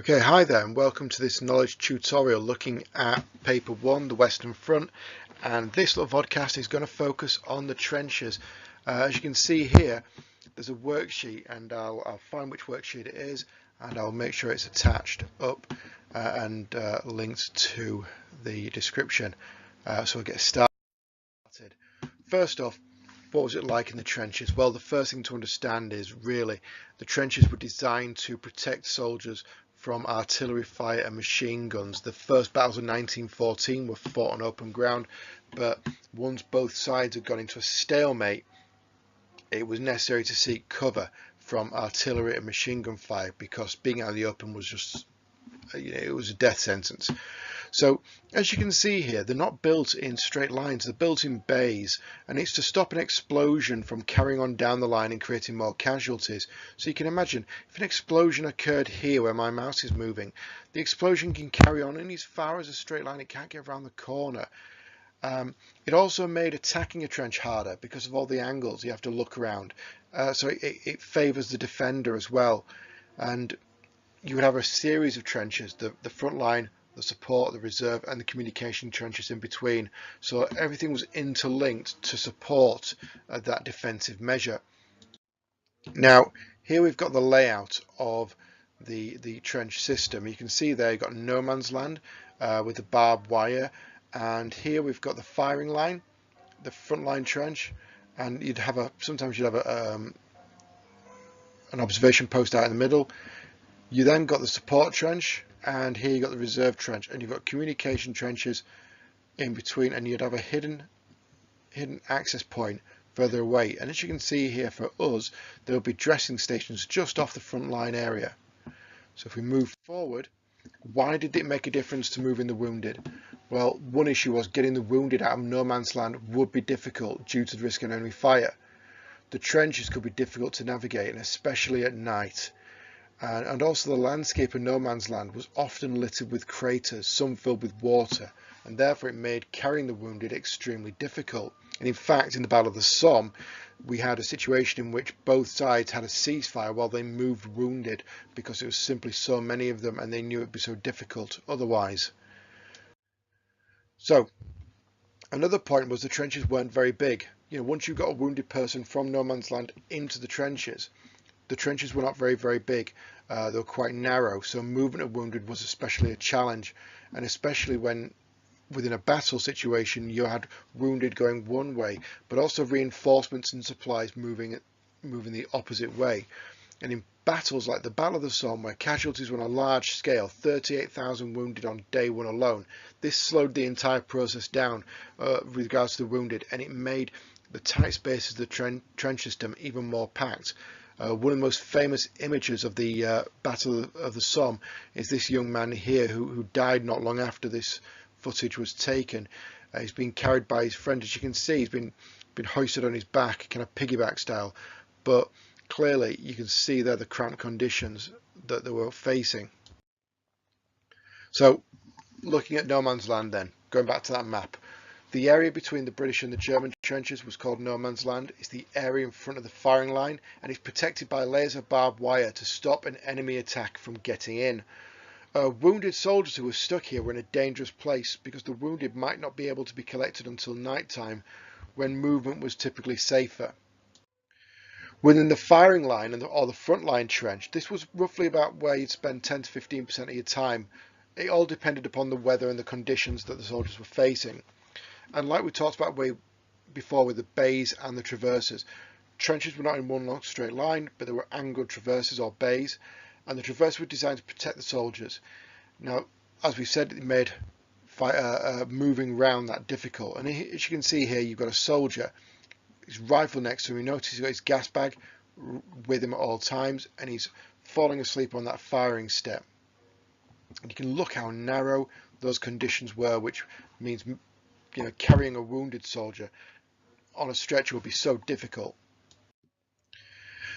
Okay, hi there and welcome to this knowledge tutorial looking at paper 1, the Western Front, and this little vodcast is going to focus on the trenches. As you can see here, there's a worksheet and I'll find which worksheet it is and I'll make sure it's attached up and linked to the description so we'll get started. First off, what was it like in the trenches? Well, the first thing to understand is really the trenches were designed to protect soldiers from artillery fire and machine guns. The first battles of 1914 were fought on open ground, but once both sides had gone into a stalemate, it was necessary to seek cover from artillery and machine gun fire because being out in the open was just, it was a death sentence. So as you can see here, they're not built in straight lines, they're built in bays, and it's to stop an explosion from carrying on down the line and creating more casualties. So you can imagine if an explosion occurred here where my mouse is moving, the explosion can carry on in as far as a straight line, it can't get around the corner. It also made attacking a trench harder because of all the angles you have to look around, so it favours the defender as well. And you would have a series of trenches, the front line, the support, the reserve and the communication trenches in between, so everything was interlinked to support that defensive measure. Now here we've got the layout of the trench system. You can see there you've got no man's land with the barbed wire, and here we've got the firing line, the front line trench, and sometimes you'd have an observation post out in the middle. You then got the support trench, and here you got the reserve trench, and you've got communication trenches in between, and you'd have a hidden access point further away. And as you can see here, for us there will be dressing stations just off the front line area. So if we move forward, why did it make a difference to moving the wounded? Well, one issue was getting the wounded out of no man's land would be difficult due to the risk of enemy fire. The trenches could be difficult to navigate, and especially at night. And also the landscape of no man's land was often littered with craters, some filled with water, and therefore it made carrying the wounded extremely difficult. And in fact, in the Battle of the Somme, we had a situation in which both sides had a ceasefire while they moved wounded because it was simply so many of them and they knew it would be so difficult otherwise. So another point was the trenches weren't very big. Once you got a wounded person from no man's land into the trenches were not very big. They were quite narrow, so movement of wounded was especially a challenge, and especially when within a battle situation you had wounded going one way, but also reinforcements and supplies moving the opposite way. And in battles like the Battle of the Somme, where casualties were on a large scale, 38,000 wounded on day one alone, this slowed the entire process down with regards to the wounded, and it made the tight spaces of the trench system even more packed. One of the most famous images of the Battle of the Somme is this young man here who died not long after this footage was taken. He's been carried by his friend. As you can see, he's been hoisted on his back, kind of piggyback style, but clearly you can see there the cramped conditions that they were facing. So looking at no man's land then, going back to that map, the area between the British and the German trenches was called no man's land. It's the area in front of the firing line, and it's protected by layers of barbed wire to stop an enemy attack from getting in. Wounded soldiers who were stuck here were in a dangerous place because the wounded might not be able to be collected until night time, when movement was typically safer. Within the firing line or the front line trench, this was roughly about where you'd spend 10 to 15% of your time. It all depended upon the weather and the conditions that the soldiers were facing. And like we talked about way before with the bays and the traverses, trenches were not in one long straight line, but there were angled traverses or bays, and the traverses were designed to protect the soldiers. Now, as we said, it made moving around that difficult. And as you can see here, you've got a soldier, his rifle next to him. You notice he's got his gas bag with him at all times, and he's falling asleep on that firing step. And you can look how narrow those conditions were, which means carrying a wounded soldier on a stretcher would be so difficult.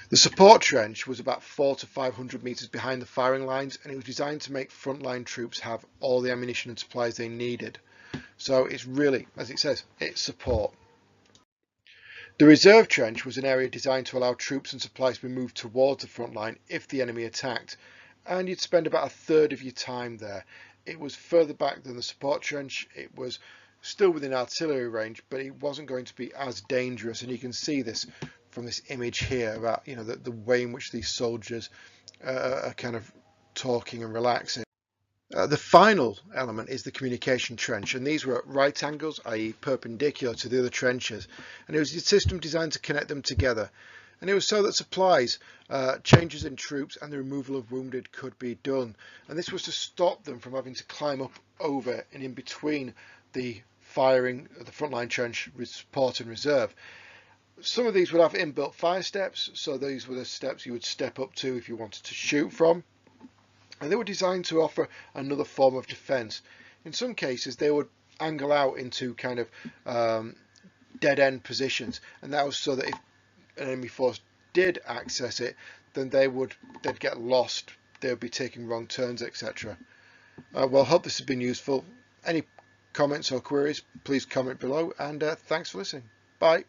The support trench was about 400 to 500 meters behind the firing lines, and it was designed to make frontline troops have all the ammunition and supplies they needed. So it's really, as it says, it's support. The reserve trench was an area designed to allow troops and supplies to be moved towards the front line if the enemy attacked, and you'd spend about a third of your time there. It was further back than the support trench. It was still within artillery range, but it wasn't going to be as dangerous. And you can see this from this image here about the way in which these soldiers are kind of talking and relaxing. The final element is the communication trench, and these were at right angles, i.e. perpendicular to the other trenches, and it was a system designed to connect them together. And it was so that supplies, changes in troops and the removal of wounded could be done. And this was to stop them from having to climb up over and in between the firing of the frontline trench support and reserve. Some of these would have inbuilt fire steps, so these were the steps you would step up to if you wanted to shoot from. And they were designed to offer another form of defence. In some cases they would angle out into kind of dead end positions, and that was so that if an enemy force did access it, then they'd get lost, they would be taking wrong turns, etc. Well, hope this has been useful. Any comments or queries, please comment below, and thanks for listening. Bye.